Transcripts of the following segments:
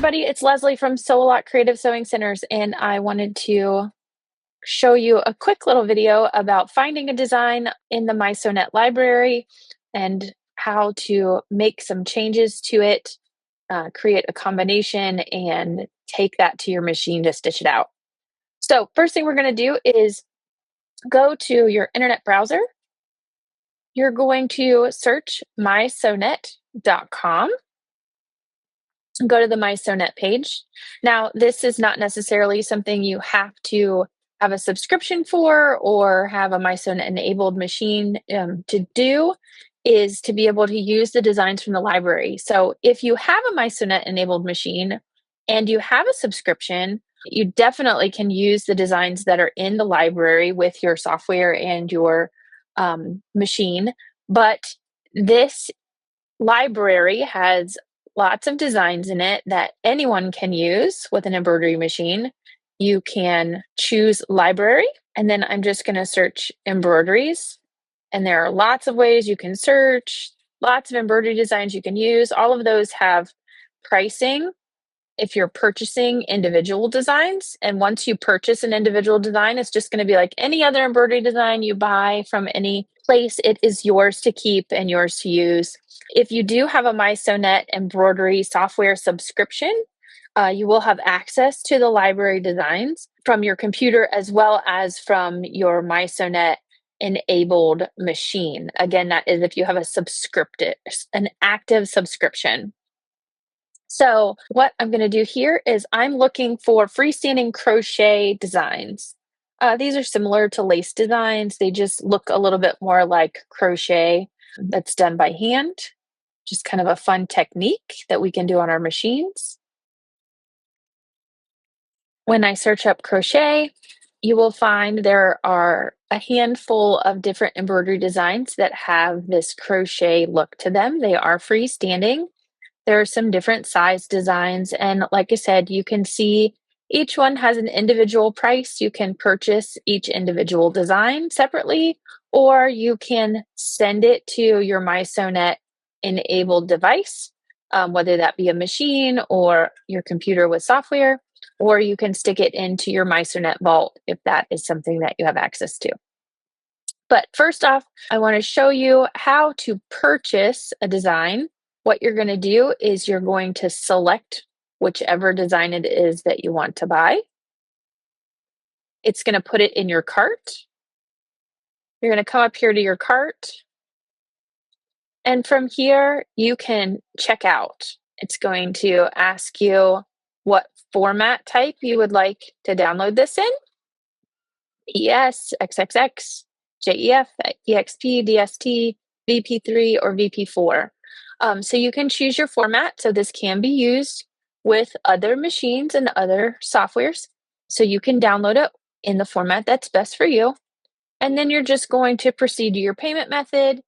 everybody, it's Leslie from Sew a Lot Creative Sewing Centers, and I wanted to show you a quick little video about finding a design in the mySewnet library and how to make some changes to it, create a combination, and take that to your machine to stitch it out. So first thing we're going to do is go to your internet browser. You're going to search mySewnet.com. Go to the mySewnet page. Now, this is not necessarily something you have to have a subscription for or have a mySewnet enabled machine to do, is to be able to use the designs from the library. So if you have a mySewnet enabled machine and you have a subscription, you definitely can use the designs that are in the library with your software and your machine. But this library has lots of designs in it that anyone can use with an embroidery machine. You can choose library, and then I'm just going to search embroideries. And there are lots of ways you can search, lots of embroidery designs you can use. All of those have pricing if you're purchasing individual designs. And once you purchase an individual design, it's just going to be like any other embroidery design you buy from any place. It is yours to keep and yours to use. If you do have a mySewnet embroidery software subscription, you will have access to the library designs from your computer as well as from your mySewnet enabled machine. Again, that is if you have an active subscription. So what I'm going to do here is I'm looking for freestanding crochet designs. These are similar to lace designs. They just look a little bit more like crochet that's done by hand. Just kind of a fun technique that we can do on our machines. When I search up crochet, you will find there are a handful of different embroidery designs that have this crochet look to them. They are freestanding. There are some different size designs, and like I said, you can see each one has an individual price. You can purchase each individual design separately, or you can send it to your mySewnet enabled device, whether that be a machine or your computer with software, or you can stick it into your mySewnet vault if that is something that you have access to. But first off, I want to show you how to purchase a design. What you're going to do is you're going to select whichever design it is that you want to buy. It's going to put it in your cart. You're going to come up here to your cart. And from here, you can check out. It's going to ask you what format type you would like to download this in. ES, XXX, JEF, EXP, DST, VP3, or VP4. So you can choose your format. So this can be used with other machines and other softwares. So you can download it in the format that's best for you. And then you're just going to proceed to your payment method.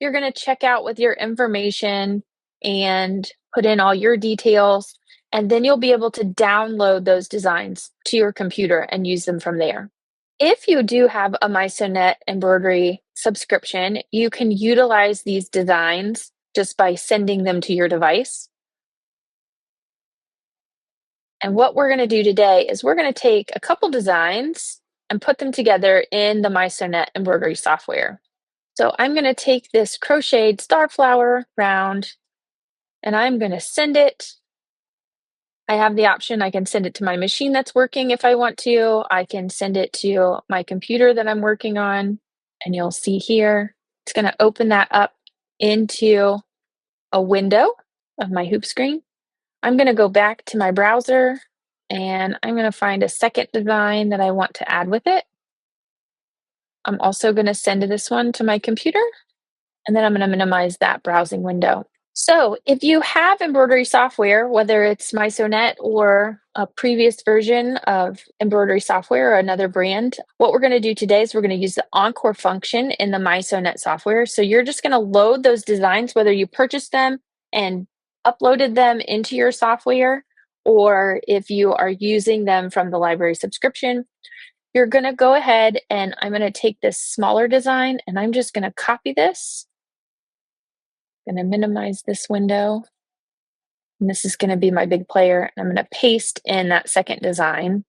You're going to check out with your information and put in all your details. And then you'll be able to download those designs to your computer and use them from there. If you do have a mySewnet embroidery subscription, you can utilize these designs just by sending them to your device. And what we're going to do today is we're going to take a couple designs and put them together in the mySewnet embroidery software. So I'm going to take this crocheted starflower round and I'm going to send it. I have the option, I can send it to my machine that's working if I want to. I can send it to my computer that I'm working on. And you'll see here, it's going to open that up into a window of my hoop screen. I'm going to go back to my browser and I'm going to find a second design that I want to add with it. I'm also going to send this one to my computer, and then I'm going to minimize that browsing window. So if you have embroidery software, whether it's mySewnet or a previous version of embroidery software or another brand, what we're going to do today is we're going to use the Encore function in the mySewnet software. So you're just going to load those designs, whether you purchased them and uploaded them into your software, or if you are using them from the library subscription. You're going to go ahead and I'm going to take this smaller design and I'm just going to copy this. I'm going to minimize this window. And this is going to be my big player. I'm going to paste in that second design.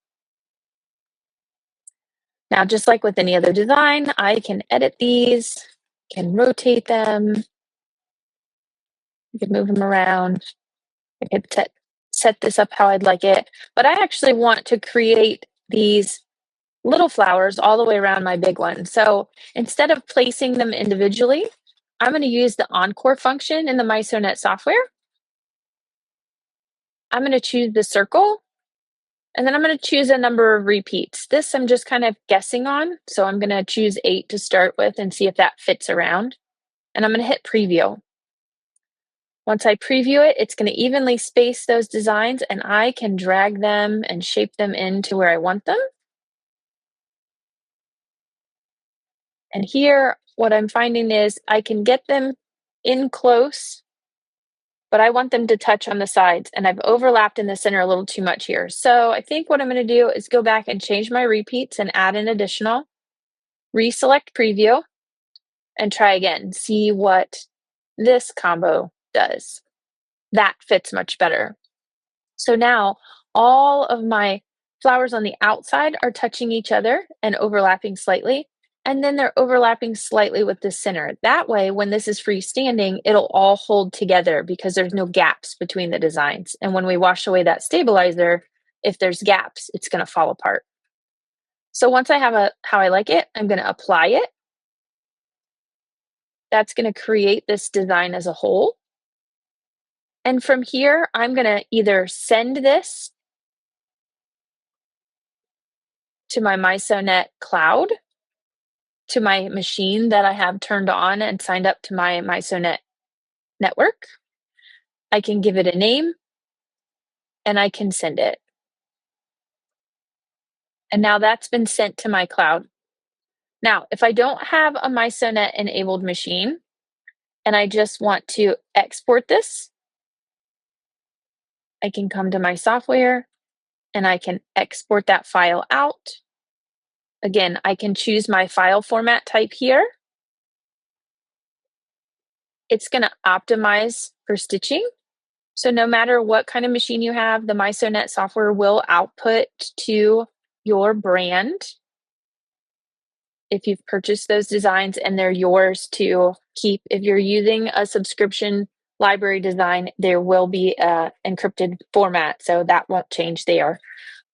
Now, just like with any other design, I can edit these, can rotate them, you can move them around. I could set this up how I'd like it. But I actually want to create these little flowers all the way around my big one. So instead of placing them individually, I'm going to use the Encore function in the mySewnet software. I'm going to choose the circle, and then I'm going to choose a number of repeats. This I'm just kind of guessing on, so I'm going to choose 8 to start with and see if that fits around. And I'm going to hit preview. Once I preview it, it's going to evenly space those designs, and I can drag them and shape them into where I want them. And here, what I'm finding is I can get them in close, but I want them to touch on the sides, and I've overlapped in the center a little too much here. So I think what I'm going to do is go back and change my repeats and add an additional, reselect preview, and try again. See what this combo does. That fits much better. So now all of my flowers on the outside are touching each other and overlapping slightly. And then they're overlapping slightly with the center. That way, when this is freestanding, it'll all hold together because there's no gaps between the designs. And when we wash away that stabilizer, if there's gaps, it's going to fall apart. So once I have how I like it, I'm going to apply it. That's going to create this design as a whole. And from here, I'm going to either send this to my mySewnet cloud, to my machine that I have turned on and signed up to my mySewnet network. I can give it a name, and I can send it. And now that's been sent to my cloud. Now, if I don't have a mySewnet enabled machine, and I just want to export this, I can come to my software, and I can export that file out. Again, I can choose my file format type here. It's going to optimize for stitching. So no matter what kind of machine you have, the mySewnet software will output to your brand if you've purchased those designs, and they're yours to keep. If you're using a subscription library design, there will be an encrypted format, so that won't change there.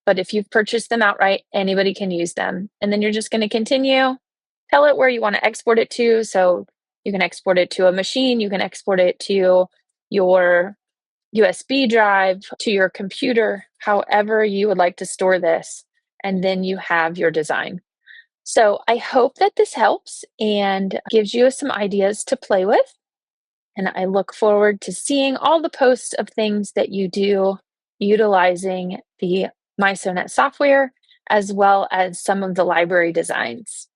But if you've purchased them outright, anybody can use them. And then you're just going to continue. Tell it where you want to export it to. So you can export it to a machine, you can export it to your USB drive, to your computer, however you would like to store this. And then you have your design. So I hope that this helps and gives you some ideas to play with. And I look forward to seeing all the posts of things that you do utilizing the mySewnet software, as well as some of the library designs.